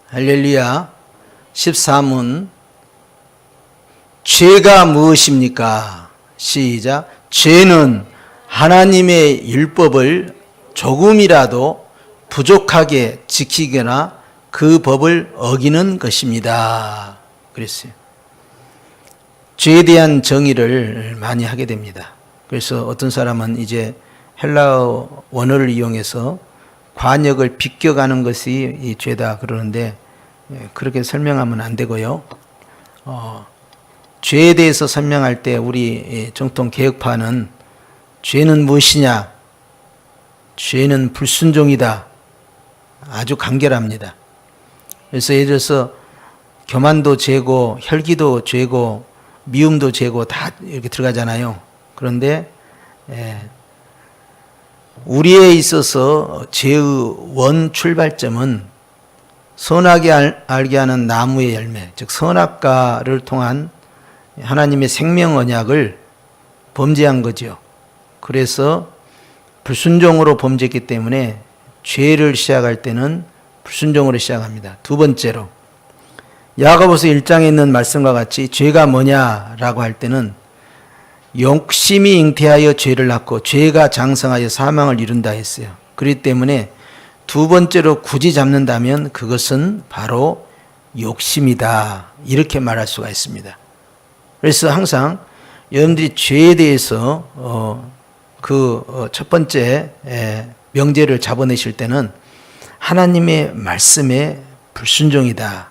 할렐루야. 14문. 죄가 무엇입니까? 시작. 죄는 하나님의 율법을 조금이라도 부족하게 지키거나 그 법을 어기는 것입니다. 그랬어요. 죄에 대한 정의를 많이 하게 됩니다. 그래서 어떤 사람은 이제 헬라어 원어를 이용해서 관역을 비껴가는 것이 이 죄다 그러는데 그렇게 설명하면 안 되고요. 죄에 대해서 설명할 때 우리 정통 개혁파는 죄는 무엇이냐? 죄는 불순종이다. 아주 간결합니다. 그래서 예를 들어서 교만도 죄고 혈기도 죄고 미움도 죄고 다 이렇게 들어가잖아요. 그런데 우리에 있어서 죄의 원 출발점은 선하게 알게 하는 나무의 열매, 즉 선악과를 통한 하나님의 생명 언약을 범죄한 거죠. 그래서 불순종으로 범죄했기 때문에 죄를 시작할 때는 불순종으로 시작합니다. 두 번째로 야고보서 1장에 있는 말씀과 같이 죄가 뭐냐라고 할 때는 욕심이 잉태하여 죄를 낳고 죄가 장성하여 사망을 이룬다 했어요. 그렇기 때문에 두 번째로 굳이 잡는다면 그것은 바로 욕심이다. 이렇게 말할 수가 있습니다. 그래서 항상 여러분들이 죄에 대해서 첫 번째 명제를 잡아내실 때는 하나님의 말씀에 불순종이다.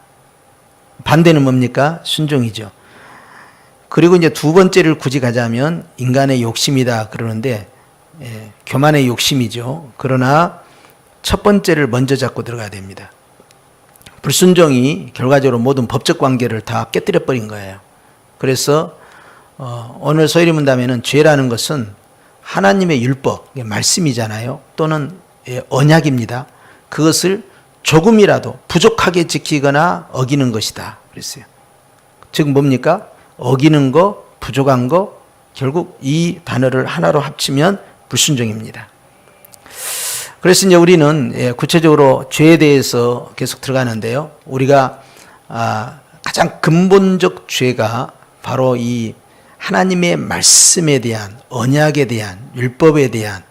반대는 뭡니까? 순종이죠. 그리고 이제 두 번째를 굳이 가자면 인간의 욕심이다 그러는데 교만의 욕심이죠. 그러나 첫 번째를 먼저 잡고 들어가야 됩니다. 불순종이 결과적으로 모든 법적 관계를 다 깨뜨려 버린 거예요. 그래서 오늘 소위 문다면은 죄라는 것은 하나님의 율법, 말씀이잖아요. 또는 언약입니다. 그것을 조금이라도 부족하게 지키거나 어기는 것이다. 그랬어요. 즉 뭡니까? 어기는 거, 부족한 거, 결국 이 단어를 하나로 합치면 불순종입니다. 그래서 이제 우리는 구체적으로 죄에 대해서 계속 들어가는데요. 우리가 가장 근본적 죄가 바로 이 하나님의 말씀에 대한, 언약에 대한, 율법에 대한,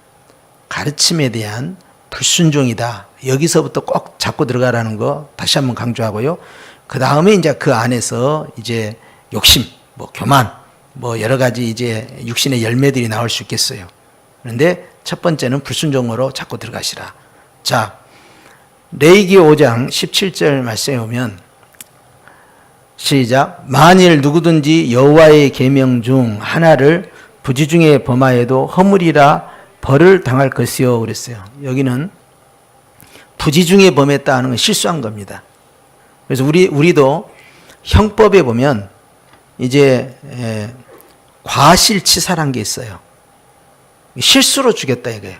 가르침에 대한 불순종이다. 여기서부터 꼭 잡고 들어가라는 거 다시 한번 강조하고요. 그 다음에 이제 그 안에서 이제 욕심, 교만, 여러 가지 이제 육신의 열매들이 나올 수 있겠어요. 그런데 첫 번째는 불순종으로 잡고 들어가시라. 자, 레위기 5장 17절 말씀에 보면 시작. 만일 누구든지 여호와의 계명 중 하나를 부지중에 범하여도 허물이라 벌을 당할 것이요 그랬어요. 여기는 부지중에 범했다 하는 건 실수한 겁니다. 그래서 우리도 형법에 보면 이제 과실치사란 게 있어요. 실수로 죽였다 이거예요.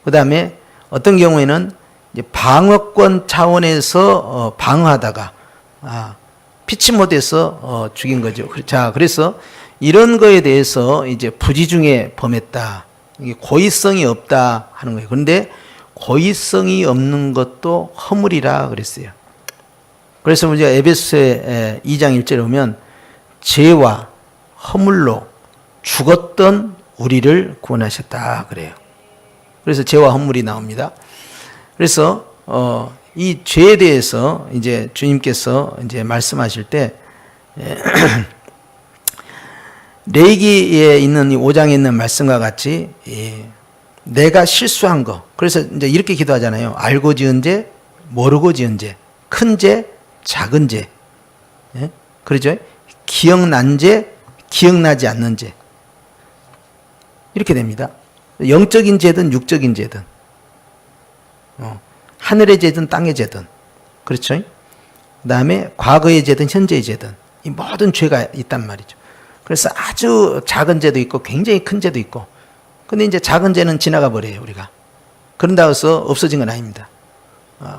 그 다음에 어떤 경우에는 이제 방어권 차원에서 방어하다가 피치 못해서 죽인 거죠. 자, 그래서 이런 거에 대해서 이제 부지중에 범했다. 이게 고의성이 없다 하는 거예요. 그런데 고의성이 없는 것도 허물이라 그랬어요. 그래서 우리가 에베소서 2장 1절에 보면 죄와 허물로 죽었던 우리를 구원하셨다 그래요. 그래서 죄와 허물이 나옵니다. 그래서 이 죄에 대해서 이제 주님께서 이제 말씀하실 때 레위기에 있는 이 5장에 있는 말씀과 같이 내가 실수한 거. 그래서 이제 이렇게 기도하잖아요. 알고 지은 죄, 모르고 지은 죄, 큰 죄, 작은 죄. 예? 그러죠? 기억난 죄, 기억나지 않는 죄. 이렇게 됩니다. 영적인 죄든 육적인 죄든. 하늘의 죄든 땅의 죄든. 그렇죠? 그 다음에 과거의 죄든 현재의 죄든. 이 모든 죄가 있단 말이죠. 그래서 아주 작은 죄도 있고 굉장히 큰 죄도 있고. 근데 이제 작은 죄는 지나가 버려요, 우리가. 그런다고 해서 없어진 건 아닙니다.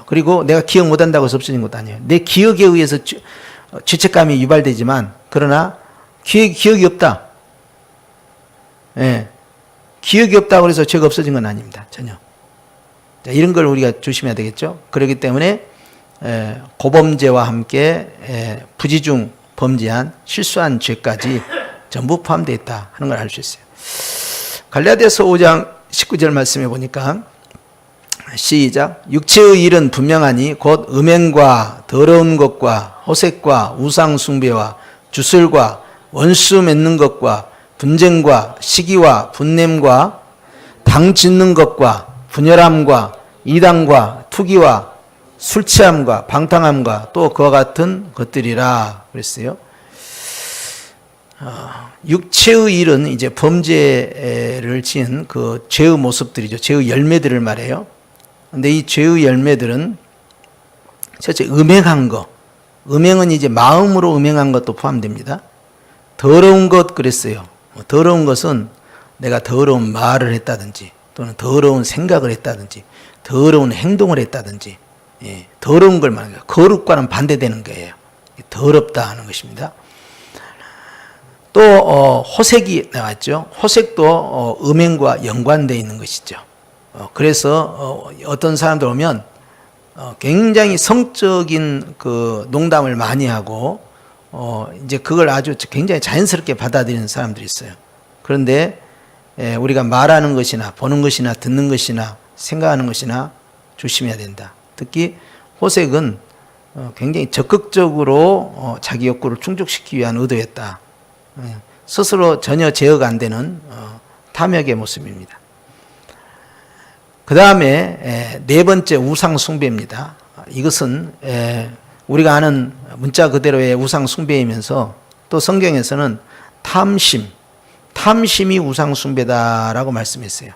그리고 내가 기억 못 한다고 해서 없어진 것도 아니에요. 내 기억에 의해서 죄책감이 유발되지만, 그러나 기억이 없다. 예. 기억이 없다고 해서 죄가 없어진 건 아닙니다. 전혀. 자, 이런 걸 우리가 조심해야 되겠죠. 그렇기 때문에 고범죄와 함께 부지중 범죄한 실수한 죄까지 전부 포함되어 있다 하는 걸 알 수 있어요. 갈라디아서 5장 19절 말씀해 보니까 시작. 육체의 일은 분명하니 곧 음행과 더러운 것과 호색과 우상 숭배와 주술과 원수 맺는 것과 분쟁과 시기와 분냄과 당 짓는 것과 분열함과 이단과 투기와 술 취함과 방탕함과 또 그와 같은 것들이라 그랬어요. 육체의 일은 이제 범죄를 지은 그 죄의 모습들이죠. 죄의 열매들을 말해요. 근데 이 죄의 열매들은 첫째 음행한 거. 음행은 이제 마음으로 음행한 것도 포함됩니다. 더러운 것 그랬어요. 더러운 것은 내가 더러운 말을 했다든지 또는 더러운 생각을 했다든지 더러운 행동을 했다든지 더러운 걸 말합니다. 거룩과는 반대되는 거예요. 더럽다 하는 것입니다. 또 호색이 나왔죠. 호색도 음행과 연관되어 있는 것이죠. 그래서 어떤 사람들 오면 굉장히 성적인 그 농담을 많이 하고 이제 그걸 아주 굉장히 자연스럽게 받아들이는 사람들이 있어요. 그런데 우리가 말하는 것이나 보는 것이나 듣는 것이나 생각하는 것이나 조심해야 된다. 특히 호색은 굉장히 적극적으로 자기 욕구를 충족시키기 위한 의도였다. 스스로 전혀 제어가 안 되는 탐욕의 모습입니다. 그 다음에 네 번째 우상 숭배입니다. 이것은 우리가 아는 문자 그대로의 우상 숭배이면서 또 성경에서는 탐심이 우상 숭배다라고 말씀했어요.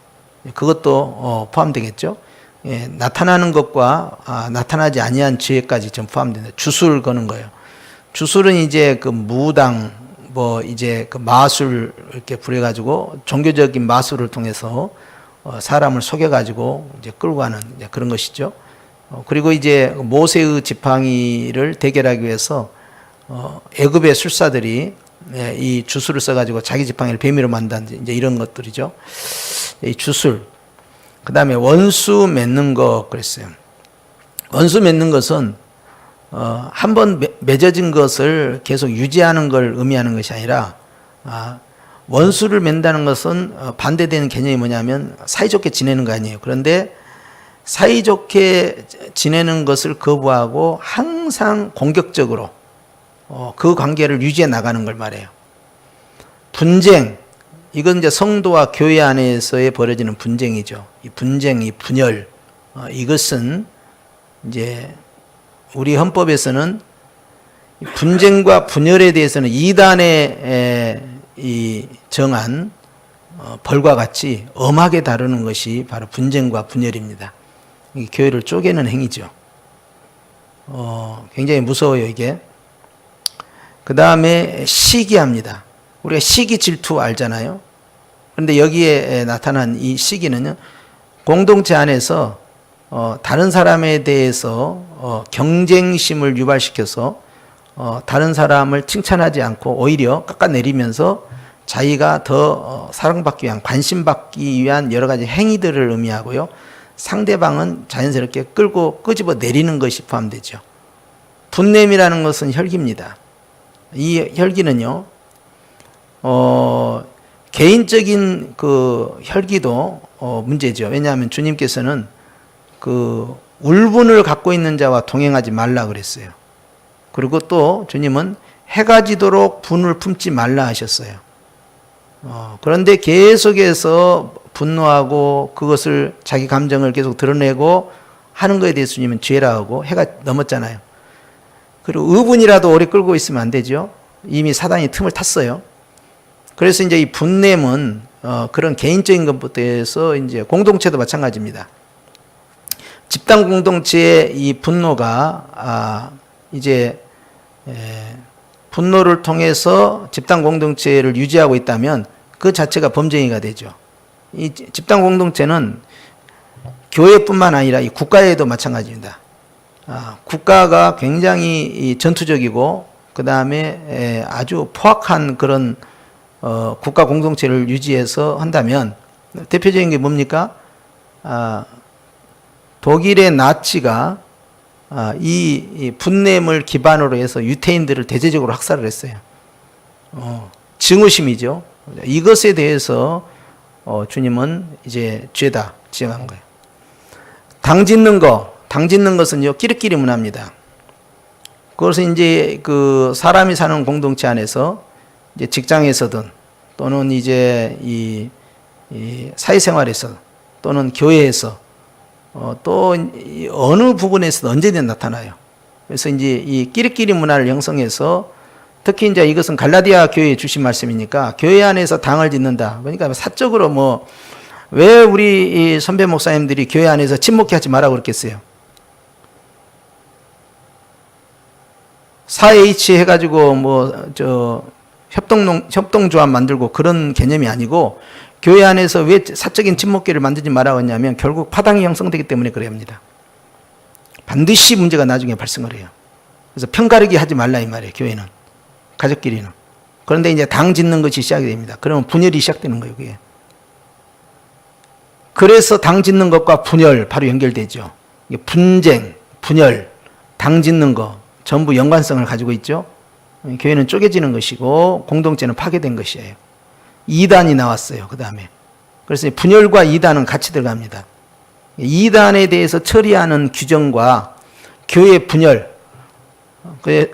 그것도 포함되겠죠. 나타나는 것과 나타나지 아니한 죄까지 좀 포함된다. 주술 거는 거예요. 주술은 이제 그 무당 이제 그 마술 이렇게 부려가지고 종교적인 마술을 통해서 사람을 속여가지고 이제 끌고 가는 이제 그런 것이죠. 그리고 이제 모세의 지팡이를 대결하기 위해서 애굽의 술사들이 이 주술을 써가지고 자기 지팡이를 뱀으로 만든다든지 이제 이런 것들이죠. 이 주술. 그 다음에 원수 맺는 거 그랬어요. 원수 맺는 것은 한번 맺어진 것을 계속 유지하는 걸 의미하는 것이 아니라 원수를 맺는다는 것은 반대되는 개념이 뭐냐면 사이좋게 지내는 거 아니에요. 그런데 사이좋게 지내는 것을 거부하고 항상 공격적으로 그 관계를 유지해 나가는 걸 말해요. 분쟁, 이건 이제 성도와 교회 안에서의 벌어지는 분쟁이죠. 이 분쟁, 이 분열, 이것은 이제 우리 헌법에서는 분쟁과 분열에 대해서는 이단의 이 정한 벌과 같이 엄하게 다루는 것이 바로 분쟁과 분열입니다. 이 교회를 쪼개는 행위죠. 굉장히 무서워요, 이게. 그 다음에 시기합니다. 우리가 시기 질투 알잖아요. 그런데 여기에 나타난 이 시기는요, 공동체 안에서 다른 사람에 대해서 경쟁심을 유발시켜서 다른 사람을 칭찬하지 않고 오히려 깎아내리면서 자기가 더 사랑받기 위한, 관심받기 위한 여러 가지 행위들을 의미하고요. 상대방은 자연스럽게 끌고 끄집어 내리는 것이 포함되죠. 분냄이라는 것은 혈기입니다. 이 혈기는요, 개인적인 그 혈기도 문제죠. 왜냐하면 주님께서는 그 울분을 갖고 있는 자와 동행하지 말라 그랬어요. 그리고 또 주님은 해가 지도록 분을 품지 말라 하셨어요. 그런데 계속해서 분노하고 그것을 자기 감정을 계속 드러내고 하는 것에 대해서 주님은 죄라 하고 해가 넘었잖아요. 그리고 의분이라도 오래 끌고 있으면 안 되죠. 이미 사단이 틈을 탔어요. 그래서 이제 이 분냄은 그런 개인적인 것부터 해서 이제 공동체도 마찬가지입니다. 집단 공동체의 이 분노가 이제 분노를 통해서 집단 공동체를 유지하고 있다면 그 자체가 범죄행위가 되죠. 이 집단 공동체는 교회뿐만 아니라 이 국가에도 마찬가지입니다. 국가가 굉장히 전투적이고 그 다음에 아주 포악한 그런 국가 공동체를 유지해서 한다면 대표적인 게 뭡니까? 독일의 나치가 이 분냄을 기반으로 해서 유태인들을 대대적으로 학살을 했어요. 증오심이죠. 이것에 대해서 주님은 이제 죄다 지정한 거예요. 당 짓는 것은요, 끼리끼리 문화입니다. 그것은 이제 그 사람이 사는 공동체 안에서 이제 직장에서든 또는 이제 이 사회생활에서 또는 교회에서 또 어느 부분에서도 언제든 나타나요. 그래서 이제 이 끼리끼리 문화를 형성해서 특히 이제 이것은 갈라디아 교회에 주신 말씀이니까 교회 안에서 당을 짓는다. 그러니까 사적으로 뭐 왜 우리 이 선배 목사님들이 교회 안에서 침묵케 하지 말라고 그랬겠어요. 4H 해가지고 협동조합 만들고 그런 개념이 아니고 교회 안에서 왜 사적인 침묵계를 만들지 말라고 했냐면 결국 파당이 형성되기 때문에 그래야 합니다. 반드시 문제가 나중에 발생을 해요. 그래서 편가르기 하지 말라 이 말이에요. 교회는. 가족끼리는. 그런데 이제 당 짓는 것이 시작이 됩니다. 그러면 분열이 시작되는 거예요. 그게. 그래서 당 짓는 것과 분열 바로 연결되죠. 분쟁, 분열, 당 짓는 것 전부 연관성을 가지고 있죠. 교회는 쪼개지는 것이고 공동체는 파괴된 것이에요. 이단이 나왔어요. 그 다음에. 그래서 분열과 이단은 같이 들어갑니다. 이단에 대해서 처리하는 규정과 교회 분열,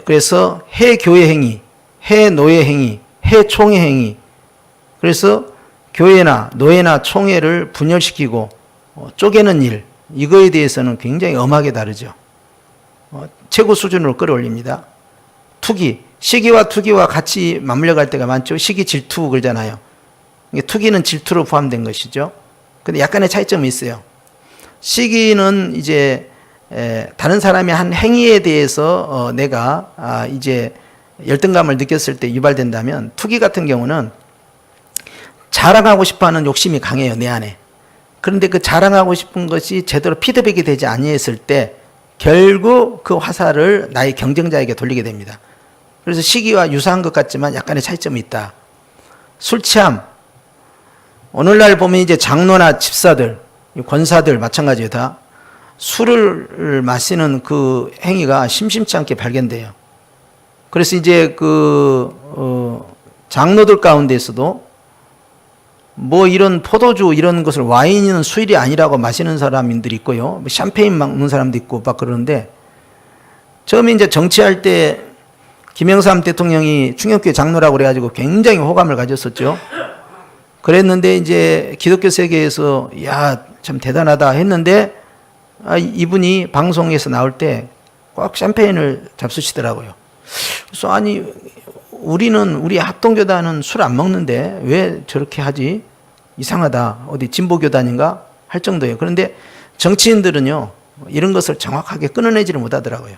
그래서 해교회 행위, 해노예 행위, 해총회 행위, 그래서 교회나 노예나 총회를 분열시키고 쪼개는 일, 이거에 대해서는 굉장히 엄하게 다르죠. 최고 수준으로 끌어올립니다. 투기, 시기와 투기와 같이 맞물려 갈 때가 많죠. 시기 질투 그러잖아요. 투기는 질투로 포함된 것이죠. 근데 약간의 차이점이 있어요. 시기는 이제 다른 사람의 한 행위에 대해서 내가 이제 열등감을 느꼈을 때 유발된다면, 투기 같은 경우는 자랑하고 싶어하는 욕심이 강해요, 내 안에. 그런데 그 자랑하고 싶은 것이 제대로 피드백이 되지 아니했을 때 결국 그 화살을 나의 경쟁자에게 돌리게 됩니다. 그래서 시기와 유사한 것 같지만 약간의 차이점이 있다. 술 취함. 오늘날 보면 이제 장로나 집사들, 권사들 마찬가지예요. 다 술을 마시는 그 행위가 심심치 않게 발견돼요. 그래서 이제 장로들 가운데서도 뭐 이런 포도주 이런 것을 와인은 수일이 아니라고 마시는 사람들이 있고요. 샴페인 먹는 사람도 있고 막 그러는데, 처음에 이제 정치할 때 김영삼 대통령이 충격교회 장로라고 그래가지고 굉장히 호감을 가졌었죠. 그랬는데 이제 기독교 세계에서 야, 참 대단하다 했는데 이분이 방송에서 나올 때 꼭 샴페인을 잡수시더라고요. 그래서 아니, 우리 합동교단은 술 안 먹는데 왜 저렇게 하지? 이상하다. 어디 진보교단인가? 할 정도예요. 그런데 정치인들은요, 이런 것을 정확하게 끊어내지를 못하더라고요.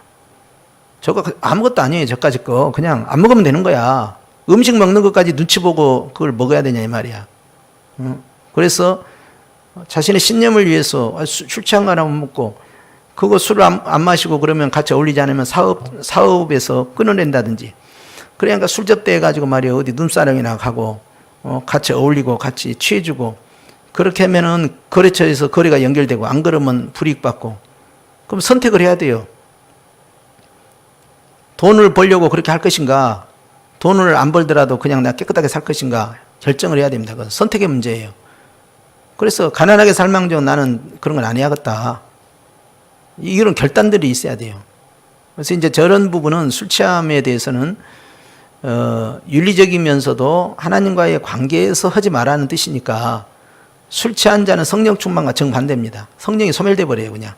저거 아무것도 아니에요. 저까지 거. 그냥 안 먹으면 되는 거야. 음식 먹는 것까지 눈치 보고 그걸 먹어야 되냐 이 말이야. 그래서 자신의 신념을 위해서 술 취한 거 하나 못 먹고, 그거 술을 안 마시고 그러면 같이 어울리지 않으면 사업에서 끊어낸다든지, 그러니까 술 접대해가지고 말이야 어디 눈사람이나 가고 같이 어울리고 같이 취해주고, 그렇게 하면은 거래처에서 거래가 연결되고, 안 그러면 불이익 받고. 그럼 선택을 해야 돼요. 돈을 벌려고 그렇게 할 것인가, 돈을 안 벌더라도 그냥 내가 깨끗하게 살 것인가 결정을 해야 됩니다. 그건 선택의 문제예요. 그래서 가난하게 살망정 나는 그런 건 안 해야겠다, 이런 결단들이 있어야 돼요. 그래서 이제 저런 부분은 술 취함에 대해서는 윤리적이면서도 하나님과의 관계에서 하지 말라는 뜻이니까, 술 취한 자는 성령 충만과 정반대입니다. 성령이 소멸돼 버려요. 그냥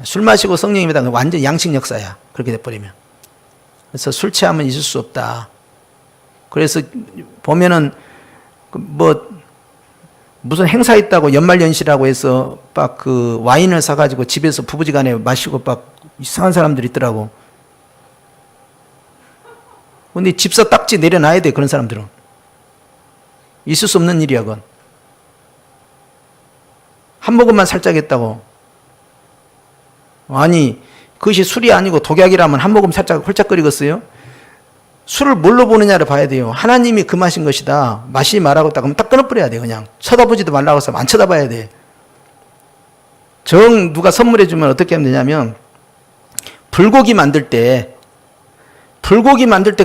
술 마시고 성령이 되면 완전 양식 역사야, 그렇게 돼버리면. 그래서 술 취함은 있을 수 없다. 그래서 보면은 무슨 행사 있다고 연말연시라고 해서 막 그 와인을 사가지고 집에서 부부지간에 마시고 막 이상한 사람들이 있더라고. 근데 집사 딱지 내려놔야 돼. 그런 사람들은 있을 수 없는 일이야. 그건 한 모금만 살짝 했다고. 아니, 그것이 술이 아니고 독약이라면 한 모금 살짝 홀짝거리겠어요? 술을 뭘로 보느냐를 봐야 돼요. 하나님이 그 마신 것이다, 마시지 말라고 했다 그러면 딱 끊어버려야 돼. 그냥 쳐다보지도 말라고 했으면 안 쳐다봐야 돼. 누가 선물해 주면 어떻게 하면 되냐면, 불고기 만들 때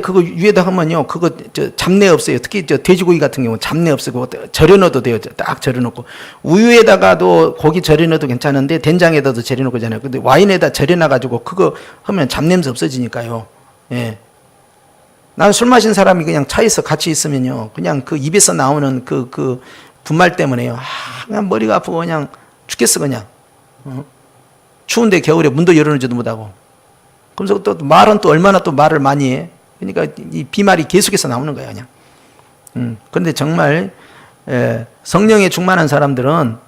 그거 위에다 하면요, 그거 잡내 없어요. 특히 돼지고기 같은 경우 잡내 없어요. 절여 넣어도 돼요. 딱 절여 넣고. 우유에다가도 고기 절여 넣어도 괜찮은데 된장에다도 절여 넣고 잖아요. 근데 와인에다 절여 놔가지고 그거 하면 잡냄새 없어지니까요. 예. 나는 술 마신 사람이 그냥 차에서 같이 있으면요, 그냥 그 입에서 나오는 그 분말 때문에요. 그냥 머리가 아프고 그냥 죽겠어, 그냥. 추운데 겨울에 문도 열어놓지도 못하고. 그러면서 또 말은 또 얼마나 또 말을 많이 해. 그러니까 이 비말이 계속해서 나오는 거야, 그냥. 그런데 정말 성령에 충만한 사람들은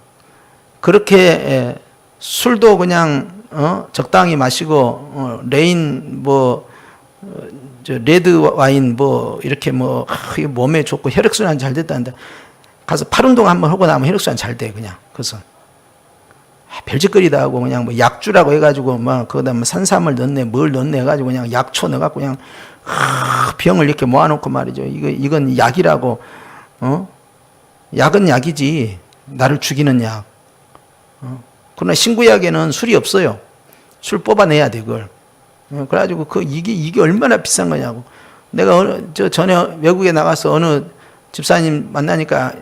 그렇게 술도 그냥 적당히 마시고 레인 레드 와인 이렇게 몸에 좋고 혈액순환 잘 됐다는데 가서 팔 운동 한번 하고 나면 혈액순환 잘 돼, 그냥. 그래서 별짓거리다 하고 그냥 약주라고 해가지고 거기다 산삼을 넣네 뭘 넣네 해가지고 그냥 약초 넣어갖고 그냥 병을 이렇게 모아놓고 말이죠. 이건 약이라고. 약은 약이지, 나를 죽이는 약. 그러나 신구약에는 술이 없어요. 술 뽑아내야 돼, 그걸. 그래가지고 이게 얼마나 비싼 거냐고. 내가 전에 외국에 나가서 어느 집사님 만나니까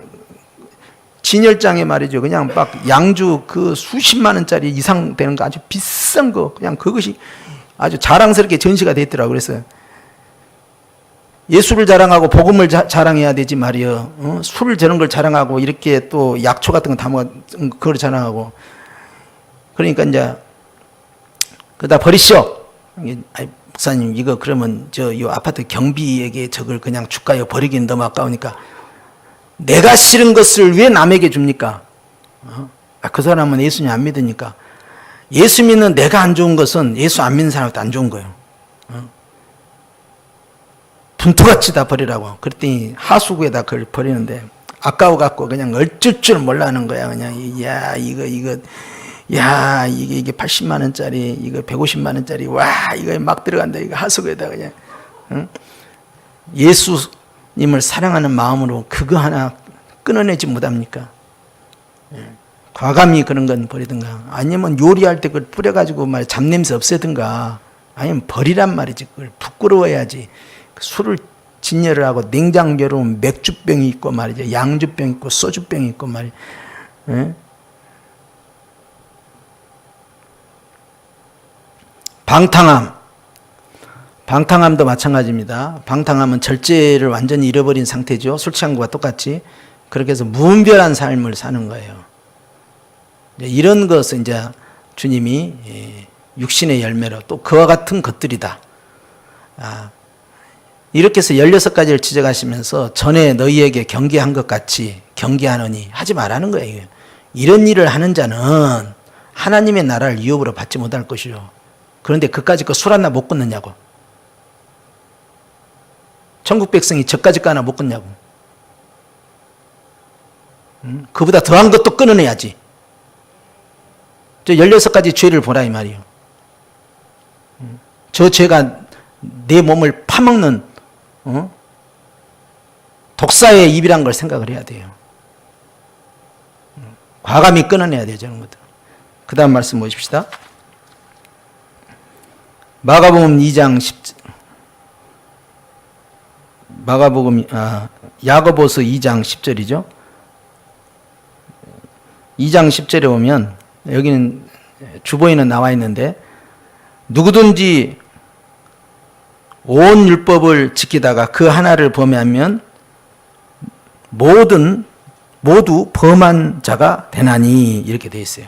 진열장에 말이죠, 그냥 막 양주 수십만 원짜리 이상 되는 거 아주 비싼 거, 그냥 그것이 아주 자랑스럽게 전시가 됐더라고. 그래서 예수를 자랑하고 복음을 자랑해야 되지 말이요. 술을 저런 걸 자랑하고 이렇게 또 약초 같은 거 담아 그걸 자랑하고. 그러니까 이제 그다 버리시오. 목사님 이거 그러면 이 아파트 경비에게 저걸 그냥 줄까요? 버리기는 너무 아까우니까. 내가 싫은 것을 왜 남에게 줍니까? 그 사람은 예수님 안 믿으니까. 예수 믿는 내가 안 좋은 것은 예수 안 믿는 사람한테 안 좋은 거예요. 분투같이 다 버리라고. 그랬더니 하수구에다 그걸 버리는데 아까워갖고 그냥 어쩔 줄 몰라 하는 거야. 그냥 이게 80만 원짜리, 이거 150만 원짜리, 이거 막 들어간다. 이거 하수구에다 그냥. 예수님을 사랑하는 마음으로 그거 하나 끊어내지 못합니까? 과감히 그런 건 버리든가, 아니면 요리할 때 그걸 뿌려가지고 잡냄새 없애든가, 아니면 버리란 말이지. 그걸 부끄러워야지. 술을 진열을 하고 냉장고로 맥주병이 있고 말이죠, 양주병 있고 소주병이 있고 말이죠. 방탕함도 마찬가지입니다. 방탕함은 절제를 완전히 잃어버린 상태죠. 술 취한 것과 똑같이. 그렇게 해서 무분별한 삶을 사는 거예요. 이런 것은 이제 주님이 육신의 열매로 또 그와 같은 것들이다. 이렇게 해서 16가지를 지적하시면서 전에 너희에게 경계한 것 같이 경계하느니 하지 말라는 거예요. 이런 일을 하는 자는 하나님의 나라를 유업으로 받지 못할 것이요. 그런데 그까짓 거 술 하나 못 끊느냐고. 천국 백성이 저까짓 거 하나 못 끊냐고. 그보다 더한 것도 끊어내야지. 저 16가지 죄를 보라 이 말이요. 저 죄가 내 몸을 파먹는 독사의 입이란 걸 생각을 해야 돼요. 과감히 끊어내야 돼요, 저런 것들. 그 다음 말씀 보십시다. 마가복음 2장 10, 야고보서 2장 10절이죠. 2장 10절에 보면 여기는 주보에는 나와 있는데, 누구든지 온 율법을 지키다가 그 하나를 범하면 모두 범한 자가 되나니, 이렇게 되어 있어요.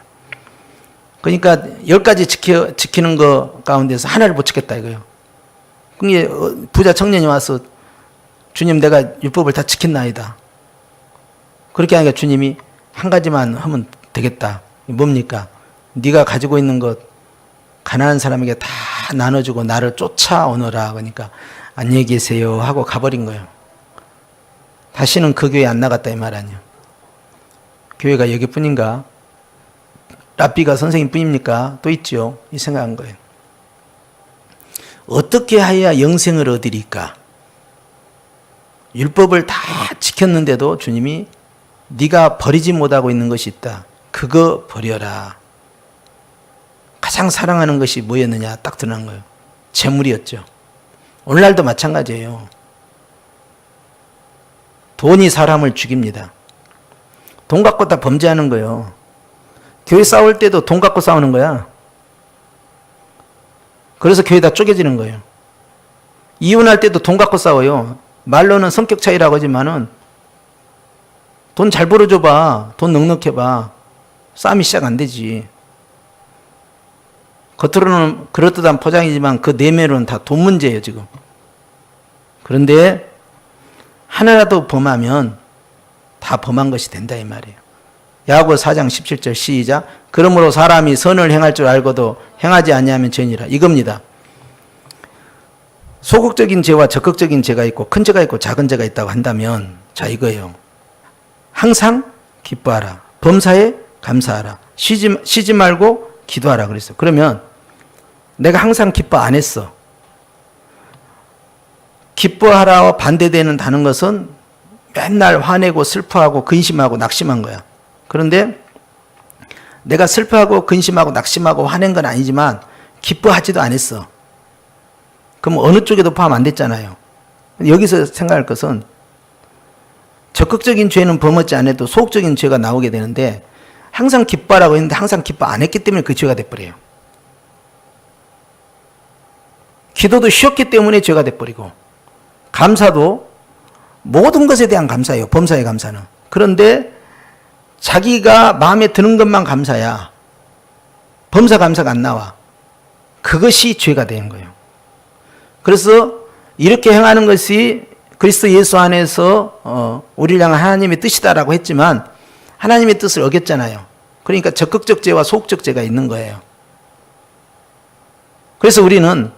그러니까 10가지 지키는 거 가운데서 하나를 못 지켰다 이거예요. 그게 부자 청년이 와서 주님 내가 율법을 다 지켰나이다. 그렇게 하니까 주님이 한 가지만 하면 되겠다. 뭡니까? 네가 가지고 있는 것 가난한 사람에게 다 나눠주고 나를 쫓아오너라. 그러니까 안녕히 계세요 하고 가버린 거예요. 다시는 그 교회 안 나갔다 이 말 아니에요. 교회가 여기뿐인가? 랍비가 선생님뿐입니까? 또 있죠. 이 생각한 거예요. 어떻게 하여야 영생을 얻으리까? 율법을 다 지켰는데도 주님이 네가 버리지 못하고 있는 것이 있다. 그거 버려라. 가장 사랑하는 것이 뭐였느냐 딱 드러난 거예요. 재물이었죠. 오늘날도 마찬가지예요. 돈이 사람을 죽입니다. 돈 갖고 다 범죄하는 거예요. 교회 싸울 때도 돈 갖고 싸우는 거야. 그래서 교회 다 쪼개지는 거예요. 이혼할 때도 돈 갖고 싸워요. 말로는 성격 차이라고 하지만은 돈 잘 벌어줘봐. 돈 넉넉해봐. 싸움이 시작 안 되지. 겉으로는 그럴듯한 포장이지만 그 내면으로는 다 돈 문제예요, 지금. 그런데 하나라도 범하면 다 범한 것이 된다 이 말이에요. 야고보서 4장 17절 시작. 그러므로 사람이 선을 행할 줄 알고도 행하지 아니하면 죄니라. 이겁니다. 소극적인 죄와 적극적인 죄가 있고 큰 죄가 있고 작은 죄가 있다고 한다면 자 이거예요. 항상 기뻐하라. 범사에 감사하라. 쉬지 말고 기도하라 그랬어요. 그러면 내가 항상 기뻐 안 했어. 기뻐하라와 반대되는 다는 것은 맨날 화내고 슬퍼하고 근심하고 낙심한 거야. 그런데 내가 슬퍼하고 근심하고 낙심하고 화낸 건 아니지만 기뻐하지도 않았어. 그럼 어느 쪽에도 포함 안 됐잖아요. 여기서 생각할 것은 적극적인 죄는 범하지 않아도 소극적인 죄가 나오게 되는데 항상 기뻐하라고 했는데 항상 기뻐 안 했기 때문에 그 죄가 돼버려요. 기도도 쉬었기 때문에 죄가 돼버리고 감사도 모든 것에 대한 감사예요. 범사의 감사는. 그런데 자기가 마음에 드는 것만 감사야. 범사 감사가 안 나와. 그것이 죄가 된 거예요. 그래서 이렇게 행하는 것이 그리스도 예수 안에서 우리를 향한 하나님의 뜻이다라고 했지만 하나님의 뜻을 어겼잖아요. 그러니까 적극적 죄와 소극적 죄가 있는 거예요. 그래서 우리는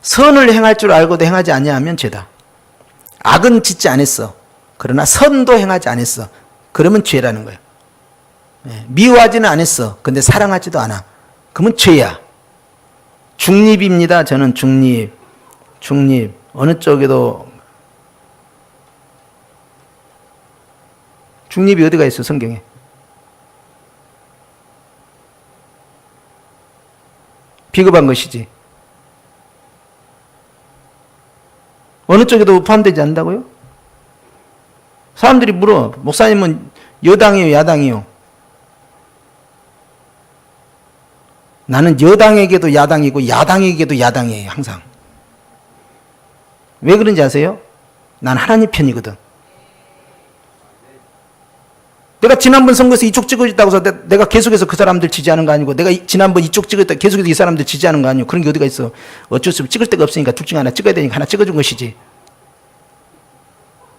선을 행할 줄 알고도 행하지 아니하면 죄다. 악은 짓지 않았어. 그러나 선도 행하지 않았어. 그러면 죄라는 거예요. 미워하지는 않았어. 근데 사랑하지도 않아. 그러면 죄야. 중립입니다. 저는 중립. 어느 쪽에도 중립이 어디가 있어 성경에? 비겁한 것이지. 어느 쪽에도 포함되지 않는다고요? 사람들이 물어. 목사님은 여당이요 야당이요? 나는 여당에게도 야당이고 야당에게도 야당이에요. 항상. 왜 그런지 아세요? 난 하나님 편이거든. 내가 지난번 선거에서 이쪽 찍어줬다고 해서 내가 계속해서 그 사람들 지지하는 거 아니고 내가 지난번 이쪽 찍었다 계속해서 이 사람들 지지하는 거 아니고 그런 게 어디가 있어. 어쩔 수 없이 찍을 데가 없으니까 둘 중에 하나 찍어야 되니까 하나 찍어준 것이지.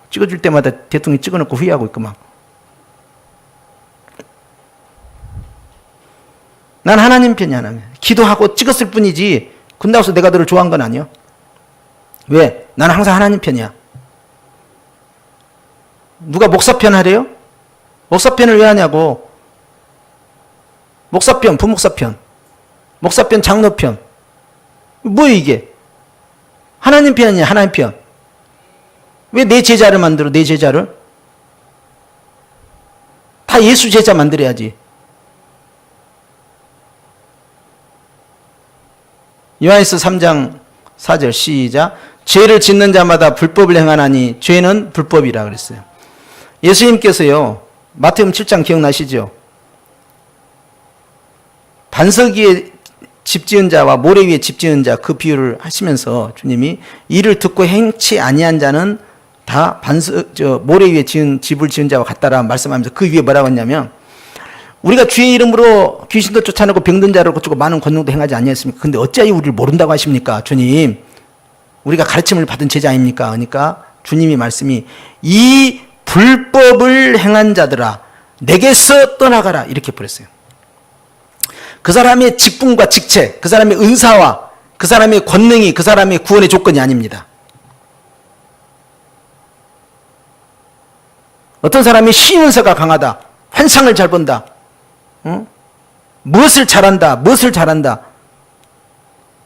찍어줄 때마다 대통령이 찍어놓고 후회하고 있구만. 난 하나님 편이야. 하나님. 기도하고 찍었을 뿐이지 군다고 해서 내가 너를 좋아한 건 아니야. 왜? 나는 항상 하나님 편이야. 누가 목사 편 하래요? 목사 편을 왜 하냐고. 목사 편, 부목사 편. 목사 편, 장로 편. 뭐야 이게? 하나님 편이야. 하나님 편. 왜 내 제자를 만들어? 내 제자를? 다 예수 제자 만들어야지. 요한일서 3장 4절 시작. 죄를 짓는 자마다 불법을 행하나니 죄는 불법이라 그랬어요. 예수님께서요. 마태복음 7장 기억나시죠? 반석 위에 집 지은 자와 모래 위에 집 지은 자 그 비유를 하시면서 주님이 이를 듣고 행치 아니한 자는 다 모래 위에 집을 지은 자와 같다라 말씀하면서 그 위에 뭐라고 했냐면 우리가 주의 이름으로 귀신도 쫓아내고 병든 자를 고치고 많은 권능도 행하지 아니했습니까? 근데 어찌하여 우리를 모른다고 하십니까? 주님, 우리가 가르침을 받은 제자 아닙니까? 그러니까 주님이 말씀이 이 불법을 행한 자들아 내게서 떠나가라 이렇게 버렸어요. 그 사람의 직분과 직책, 그 사람의 은사와 그 사람의 권능이 그 사람의 구원의 조건이 아닙니다. 어떤 사람이 신은사가 강하다, 환상을 잘 본다, 무엇을 잘한다,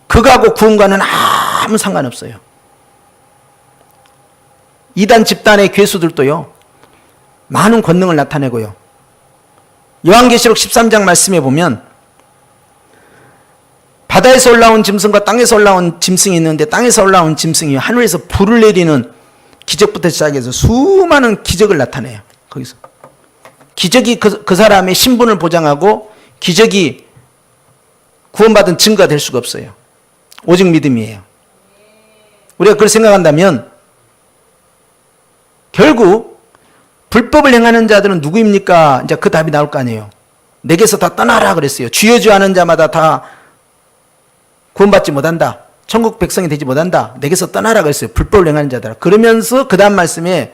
그거하고 구원과는 아무 상관없어요. 이단 집단의 괴수들도요 많은 권능을 나타내고요. 요한계시록 13장 말씀에 보면 바다에서 올라온 짐승과 땅에서 올라온 짐승이 있는데 땅에서 올라온 짐승이 하늘에서 불을 내리는 기적부터 시작해서 수많은 기적을 나타내요. 거기서 기적이 그 사람의 신분을 보장하고 기적이 구원받은 증거가 될 수가 없어요. 오직 믿음이에요. 우리가 그걸 생각한다면 결국 불법을 행하는 자들은 누구입니까? 이제 그 답이 나올 거 아니에요. 내게서 다 떠나라 그랬어요. 주여 주여 하는 자마다 다 구원받지 못한다. 천국 백성이 되지 못한다. 내게서 떠나라 그랬어요. 불법을 행하는 자들. 그러면서 그 다음 말씀에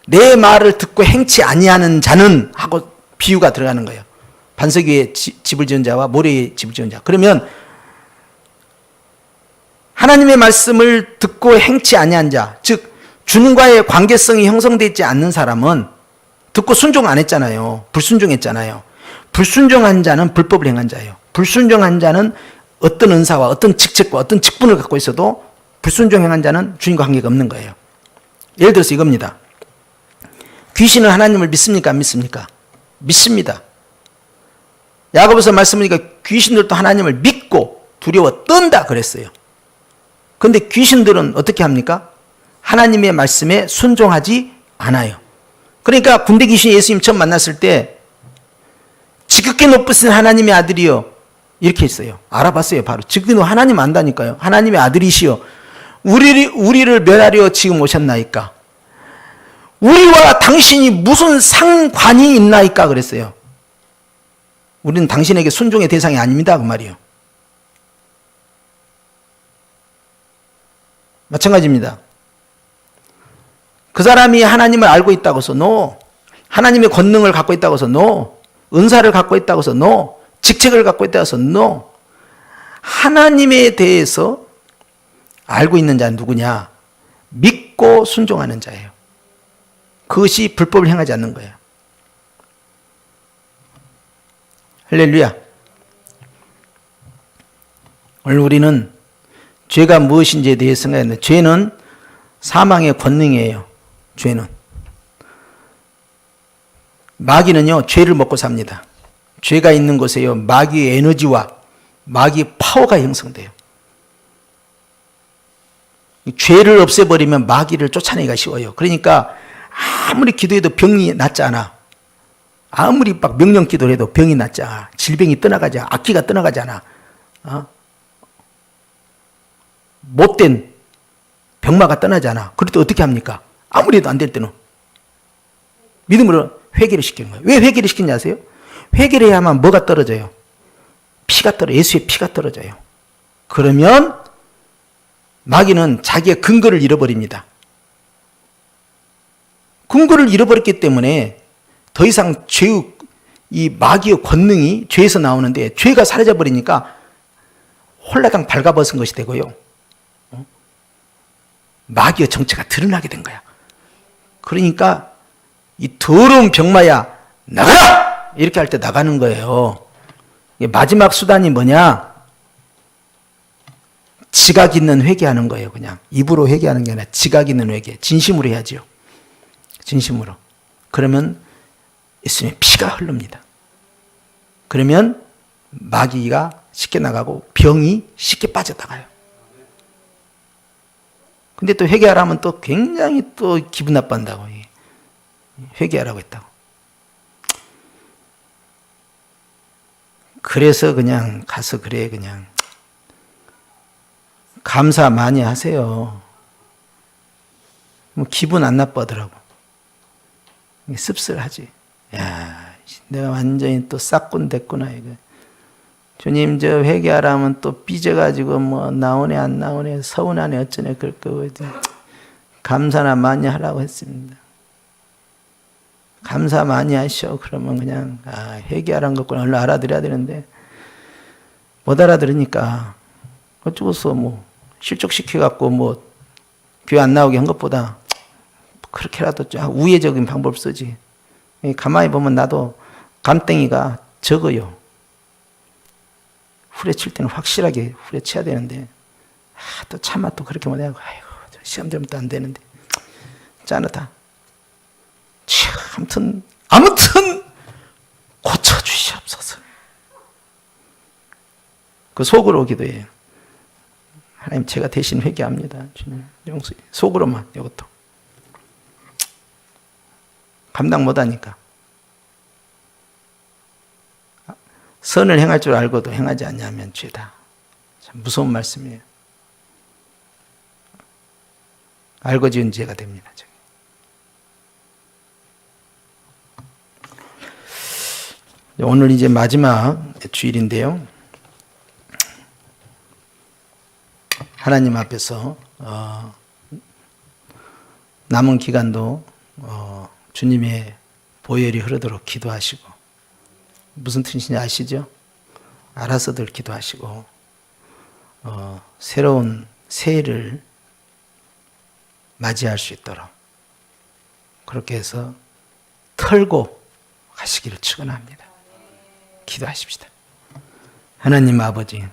내 말을 듣고 행치 아니하는 자는 하고 비유가 들어가는 거예요. 반석 위에 집을 지은 자와 모래 위에 집을 지은 자. 그러면 하나님의 말씀을 듣고 행치 아니한 자, 즉 주님과의 관계성이 형성되지 않는 사람은 듣고 순종 안 했잖아요. 불순종했잖아요. 불순종한 자는 불법을 행한 자예요. 불순종한 자는 어떤 은사와 어떤 직책과 어떤 직분을 갖고 있어도 불순종 행한 자는 주님과 관계가 없는 거예요. 예를 들어서 이겁니다. 귀신은 하나님을 믿습니까? 안 믿습니까? 믿습니다. 야고보서 말씀하니까 귀신들도 하나님을 믿고 두려워 떤다 그랬어요. 그런데 귀신들은 어떻게 합니까? 하나님의 말씀에 순종하지 않아요. 그러니까 군대 귀신이 예수님 처음 만났을 때 지극히 높으신 하나님의 아들이요 이렇게 했어요. 알아봤어요. 바로 지극히 하나님 안다니까요. 하나님의 아들이시여 우리를 멸하려 지금 오셨나이까? 우리와 당신이 무슨 상관이 있나이까? 그랬어요. 우리는 당신에게 순종의 대상이 아닙니다. 그 말이에요. 마찬가지입니다. 그 사람이 하나님을 알고 있다고 해서 no. 하나님의 권능을 갖고 있다고 해서 no. 은사를 갖고 있다고 해서 no. 직책을 갖고 있다고 해서 no. 하나님에 대해서 알고 있는 자는 누구냐? 믿고 순종하는 자예요. 그것이 불법을 행하지 않는 거예요. 할렐루야. 오늘 우리는 죄가 무엇인지에 대해 생각했는데 죄는 사망의 권능이에요. 죄는. 마귀는요. 죄를 먹고 삽니다. 죄가 있는 곳에요. 마귀의 에너지와 마귀의 파워가 형성돼요. 죄를 없애버리면 마귀를 쫓아내기가 쉬워요. 그러니까 아무리 기도해도 병이 낫지 않아. 아무리 막 명령 기도를 해도 병이 낫지 않아. 질병이 떠나가지 않아. 악기가 떠나가지 않아. 못된 병마가 떠나지 않아. 그럴 때 어떻게 합니까? 아무리 해도 안 될 때는 믿음으로 회개를 시키는 거예요. 왜 회개를 시키는지 아세요? 회개를 해야만 뭐가 떨어져요? 피가 떨어져요. 예수의 피가 떨어져요. 그러면 마귀는 자기의 근거를 잃어버립니다. 근거를 잃어버렸기 때문에 더 이상 죄의 이 마귀의 권능이 죄에서 나오는데 죄가 사라져버리니까 홀라당 발가벗은 것이 되고요. 마귀의 정체가 드러나게 된 거야. 그러니까 이 더러운 병마야 나가라! 이렇게 할 때 나가는 거예요. 마지막 수단이 뭐냐? 지각 있는 회개하는 거예요. 그냥 입으로 회개하는 게 아니라 지각 있는 회개. 진심으로 해야죠. 진심으로. 그러면 예수님의 피가 흐릅니다. 그러면 마귀가 쉽게 나가고 병이 쉽게 빠져나가요. 근데 또 회개하라면 또 굉장히 또 기분 나빠한다고. 회개하라고 했다고. 그래서 그냥 가서 그래 그냥 감사 많이 하세요. 뭐 기분 안 나빠더라고. 씁쓸하지. 야, 내가 완전히 또 싹군 됐구나 이거. 주님 저 회개하라면 또 삐져가지고 뭐 나오네 안 나오네 서운하네 어쩌네 그럴 거고 감사나 많이 하라고 했습니다. 감사 많이 하셔. 그러면 그냥 회개하라는 것을 얼른 알아들어야 되는데 못 알아들으니까 어쩌고서 뭐 실족시켜갖고 뭐 교회 안 나오게 한 것보다 그렇게라도 좀 우회적인 방법을 쓰지. 가만히 보면 나도 감땡이가 적어요. 후려칠 때는 확실하게 후려쳐야 되는데 또 차마 또 그렇게 못하고 아이고 시험 되면 또 안 되는데 짠하다. 아무튼 고쳐주시옵소서. 그 속으로 기도해요. 하나님, 제가 대신 회개합니다. 주님, 용서해. 속으로만, 이것도. 감당 못하니까. 선을 행할 줄 알고도 행하지 않냐면 죄다. 참 무서운 말씀이에요. 알고 지은 죄가 됩니다. 오늘 이제 마지막 주일인데요. 하나님 앞에서 남은 기간도 주님의 보혈이 흐르도록 기도하시고, 무슨 뜻인지 아시죠? 알아서들 기도하시고, 새로운 새해를 맞이할 수 있도록 그렇게 해서 털고 가시기를 축원합니다. 기도하십시다. 하나님 아버지,